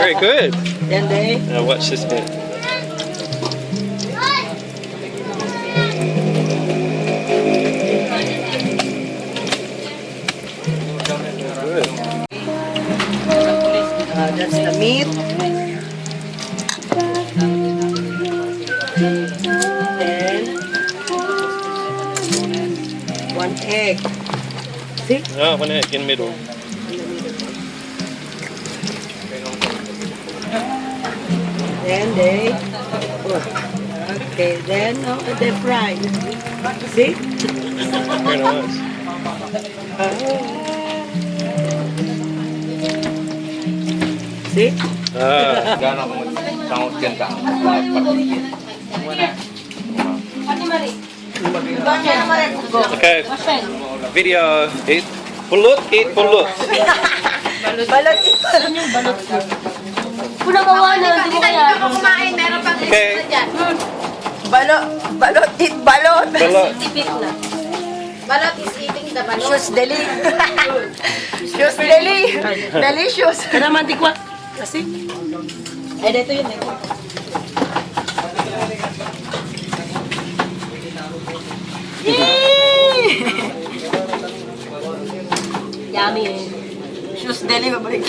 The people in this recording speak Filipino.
Very good. And they. Now watch this bit. Good. That's the meat. Then 1 egg. See? Oh, one egg in the middle. Then they. Okay, then they fry. See? Very nice. See? Ah, okay. Video. Eat pulut. Eat pulut. Balot ito. Kung nagawa na, hindi ko kaya. Kumain, meron pang Okay. dyan. Balot. Balot. Eat balot. Pulut. Tipit na. Balot is eating the balot. Shoes deli. Shoes deli. Delicious. Kaya naman, tikwa. Kasi, Eh, dito yun eh. yummy eh. Shoes deli, babalik.